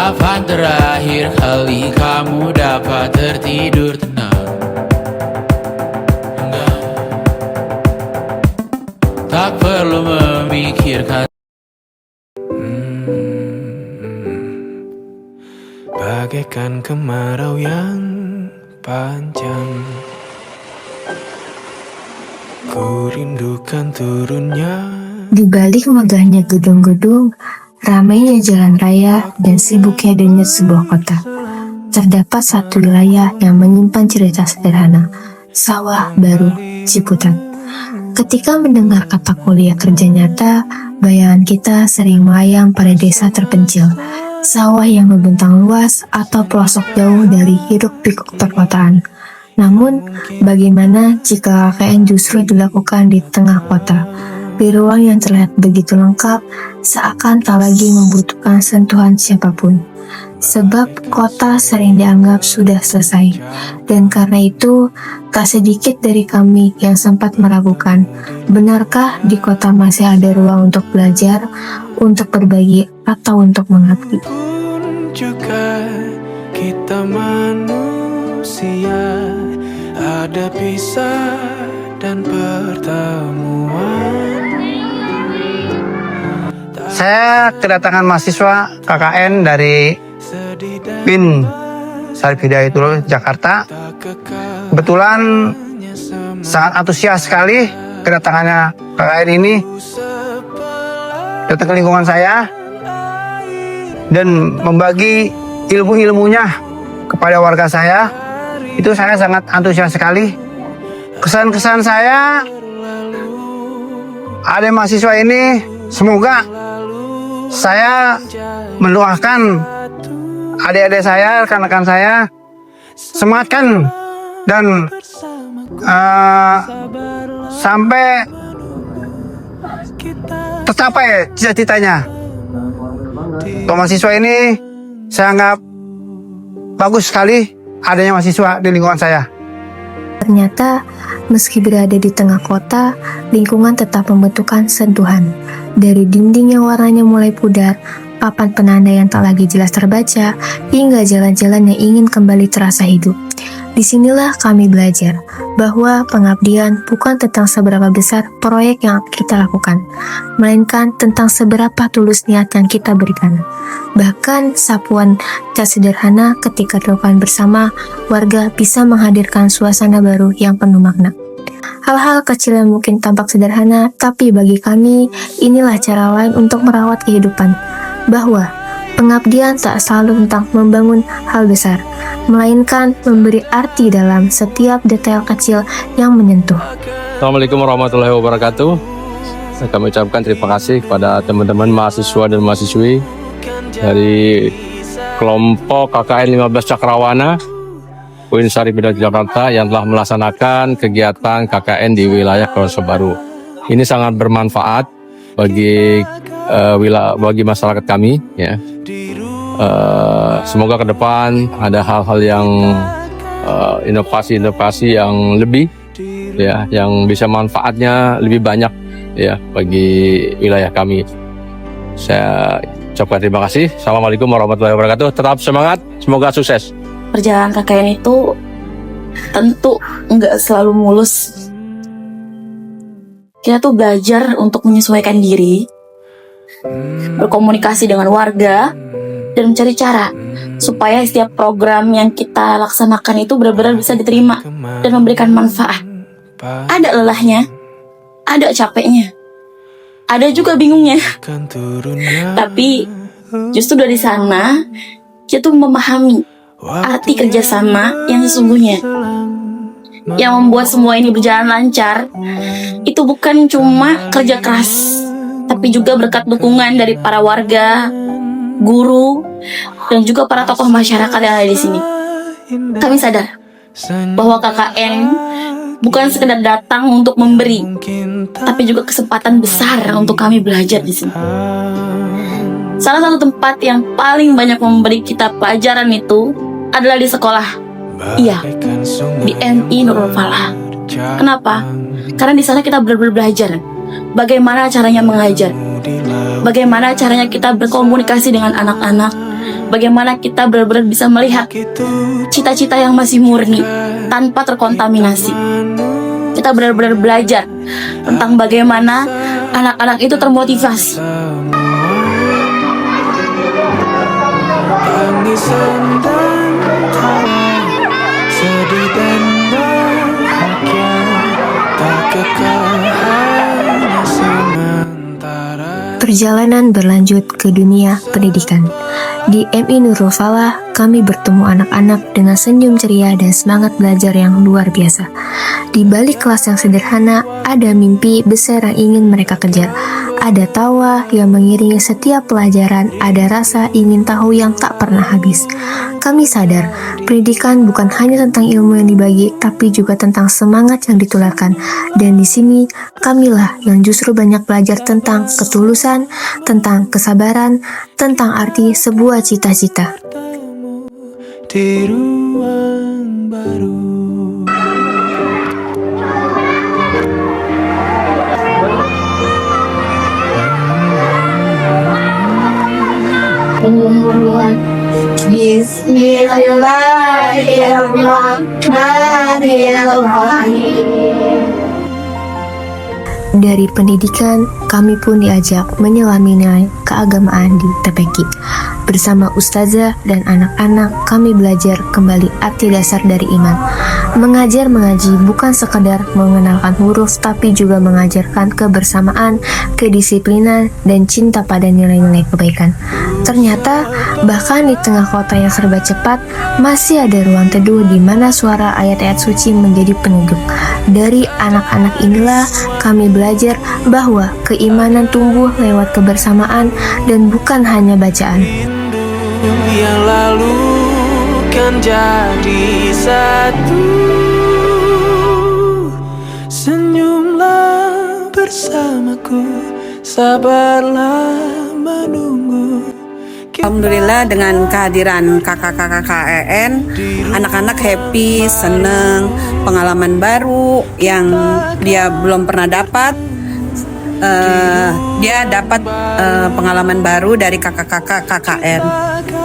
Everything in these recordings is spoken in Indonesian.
Kapan terakhir kali kamu dapat tertidur tenang? Enggak. Tak perlu memikirkan. Bagaikan kemarau yang panjang, ku rindukan turunnya. Di balik megahnya gedung-gedung, ramainya jalan raya, dan sibuknya denyut sebuah kota, terdapat satu wilayah yang menyimpan cerita sederhana, Sawah Baru, Ciputat. Ketika mendengar kata kuliah kerja nyata, bayangan kita sering melayang pada desa terpencil, sawah yang membentang luas atau pelosok jauh dari hiruk-pikuk perkotaan. Namun, bagaimana jika KKN justru dilakukan di tengah kota, di ruang yang terlihat begitu lengkap, seakan tak lagi membutuhkan sentuhan siapapun? Sebab kota sering dianggap sudah selesai, dan karena itu tak sedikit dari kami yang sempat meragukan, benarkah di kota masih ada ruang untuk belajar, untuk berbagi, atau untuk mengabdi? Pun juga kita manusia, ada pisah dan pertemuan. Saya kedatangan mahasiswa KKN dari PIN Syarif Hidayatullah Jakarta. Kebetulan sangat antusias sekali kedatangannya KKN ini datang ke lingkungan saya dan membagi ilmu-ilmunya kepada warga saya. Itu saya sangat antusias sekali. Kesan-kesan saya, ada mahasiswa ini, semoga saya mendoakan adik-adik saya, rekan-rekan saya, semangatkan dan sampai tercapai cita-citanya. Untuk mahasiswa ini saya anggap bagus sekali adanya mahasiswa di lingkungan saya. Ternyata, meski berada di tengah kota, lingkungan tetap membutuhkan sentuhan. Dari dinding yang warnanya mulai pudar, papan penanda yang tak lagi jelas terbaca, hingga jalan-jalan yang ingin kembali terasa hidup. Disinilah kami belajar bahwa pengabdian bukan tentang seberapa besar proyek yang kita lakukan, melainkan tentang seberapa tulus niat yang kita berikan. Bahkan sapuan cat sederhana ketika dilakukan bersama, warga bisa menghadirkan suasana baru yang penuh makna. Hal-hal kecil yang mungkin tampak sederhana, tapi bagi kami inilah cara lain untuk merawat kehidupan. Bahwa pengabdian tak selalu tentang membangun hal besar, melainkan memberi arti dalam setiap detail kecil yang menyentuh. Assalamualaikum warahmatullahi wabarakatuh. Kami ucapkan terima kasih kepada teman-teman mahasiswa dan mahasiswi dari kelompok KKN 15 Cakrawana UIN Syarif Hidayatullah Jakarta yang telah melaksanakan kegiatan KKN di wilayah Kelosok Baru. Ini sangat bermanfaat bagi bagi masyarakat kami, ya. Semoga ke depan ada hal-hal yang inovasi-inovasi yang lebih, ya, yang bisa manfaatnya lebih banyak, ya, bagi wilayah kami. Saya ucapkan terima kasih. Assalamualaikum warahmatullahi wabarakatuh. Tetap semangat, semoga sukses. Perjalanan KKN itu tentu nggak selalu mulus. Kita tuh belajar untuk menyesuaikan diri, berkomunikasi dengan warga, dan mencari cara supaya setiap program yang kita laksanakan itu benar-benar bisa diterima dan memberikan manfaat. Ada lelahnya, ada capeknya, ada juga bingungnya. Tapi justru dari sana kita tuh memahami arti kerjasama yang sesungguhnya. Yang membuat semua ini berjalan lancar itu bukan cuma kerja keras, tapi juga berkat dukungan dari para warga, guru, dan juga para tokoh masyarakat yang ada di sini. Kami sadar bahwa KKN bukan sekedar datang untuk memberi, tapi juga kesempatan besar untuk kami belajar di sini. Salah satu tempat yang paling banyak memberi kita pelajaran itu adalah di sekolah. Iya, di MI Nurul Falah. Kenapa? Karena di sana kita benar-benar belajar bagaimana caranya mengajar, bagaimana caranya kita berkomunikasi dengan anak-anak, bagaimana kita benar-benar bisa melihat cita-cita yang masih murni tanpa terkontaminasi. Kita benar-benar belajar tentang bagaimana anak-anak itu termotivasi. Tangisan dan tawa, sedih dan bahagia, tak kekal hanya sementara. Perjalanan berlanjut ke dunia pendidikan. Di MI Nurul Falah, kami bertemu anak-anak dengan senyum ceria dan semangat belajar yang luar biasa. Di balik kelas yang sederhana, ada mimpi besar yang ingin mereka kejar. Ada tawa yang mengiringi setiap pelajaran, ada rasa ingin tahu yang tak pernah habis. Kami sadar, pendidikan bukan hanya tentang ilmu yang dibagi, tapi juga tentang semangat yang ditularkan. Dan di sini, kamilah yang justru banyak belajar tentang ketulusan, tentang kesabaran, tentang arti sebuah cita-cita. Di ruang baru. Dari pendidikan, kami pun diajak menyelami nilai keagamaan di TPQ. Bersama ustazah dan anak-anak, kami belajar kembali arti dasar dari iman. Mengajar mengaji bukan sekadar mengenalkan huruf, tapi juga mengajarkan kebersamaan, kedisiplinan, dan cinta pada nilai-nilai kebaikan. Ternyata, bahkan di tengah kota yang serba cepat, masih ada ruang teduh di mana suara ayat-ayat suci menjadi peneduh. Dari anak-anak inilah kami belajar bahwa keimanan tumbuh lewat kebersamaan dan bukan hanya bacaan. Yang lalu kan jadi satu. Senyumlah bersamaku, sabarlah menunggu. Alhamdulillah dengan kehadiran kakak-kakak KEN, anak-anak happy, seneng, pengalaman baru yang dia belum pernah dapat. Dia dapat pengalaman baru dari kakak-kakak KKN.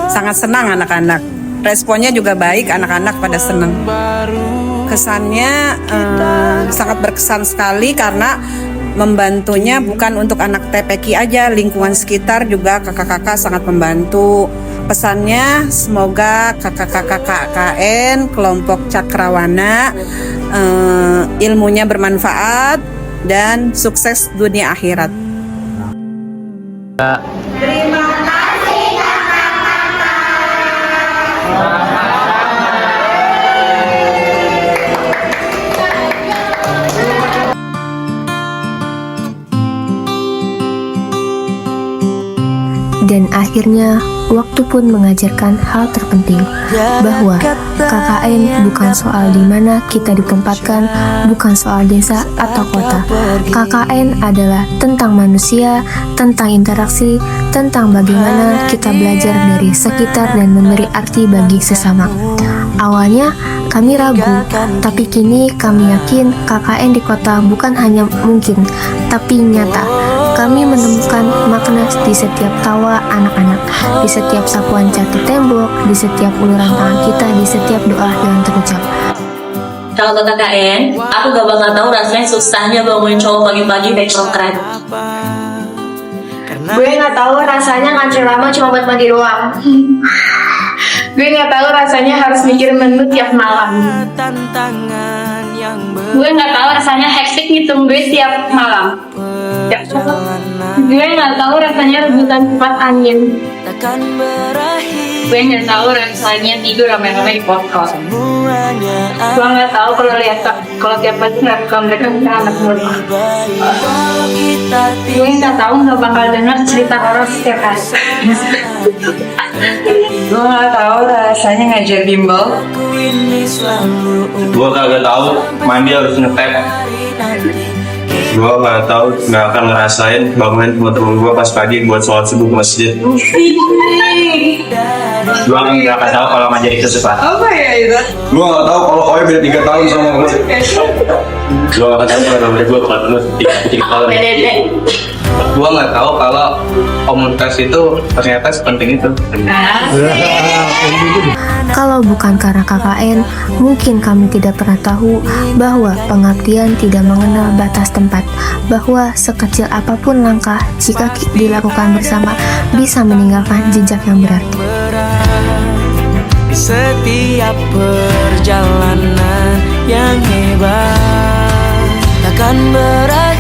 Sangat senang anak-anak. Responnya juga baik, anak-anak pada senang. Kesannya sangat berkesan sekali karena membantunya bukan untuk anak TPQ aja, lingkungan sekitar juga kakak-kakak sangat membantu. Pesannya semoga kakak-kakak KKN kelompok Cakrawana ilmunya bermanfaat dan sukses dunia akhirat. Terima kasih Dan akhirnya, waktu pun mengajarkan hal terpenting, bahwa KKN bukan soal di mana kita ditempatkan, bukan soal desa atau kota. KKN adalah tentang manusia, tentang interaksi, tentang bagaimana kita belajar dari sekitar dan memberi arti bagi sesama. Awalnya, kami ragu, tapi kini kami yakin KKN di kota bukan hanya mungkin, tapi nyata. Kami menemukan makna di setiap tawa anak-anak, di setiap sapuan cat di tembok, di setiap uluran tangan kita, di setiap doa yang terucap. Kalau ke KKN, aku gak bakal tahu rasanya susahnya bangunin cowok pagi-pagi naik keren. Gue gak tahu rasanya ngantri lama cuma buat mandi doang. Gue gak tahu rasanya harus mikir menu tiap malam. Gue gak tahu rasanya hektik ngitung duit tiap malam. Gue gak tahu rasanya rebutan kipas angin. Gue gak tahu rasanya tidur rame-rame di pos-kos. Gue gak tahu kalau tiap pagi kalau mereka bisa anak mulu. Gue gak tahu gak bakal denger cerita horor setiap hari. Gue gak tahu rasanya ngajar bimbel. Gue kagak tahu mandi harus ngetep. Gue nggak tahu, nggak akan ngerasain bangunin teman-teman gue pas pagi buat sholat subuh ke masjid. Gue nggak akan tahu kalau ngajarin sesuatu. Apa ya itu? Gue nggak tahu kalau Koi beda 3 tahun sama gue. Gue nggak akan tahu kalau nomor gue bakal penuh 3 tahun. Gue nggak tahu kalau komunitas itu ternyata sepenting itu. Kalau bukan karena KKN, mungkin kami tidak pernah tahu bahwa pengabdian tidak mengenal batas tempat, bahwa sekecil apapun langkah, jika dilakukan bersama, bisa meninggalkan jejak yang berarti. Di setiap perjalanan yang hebat takkan berakhir.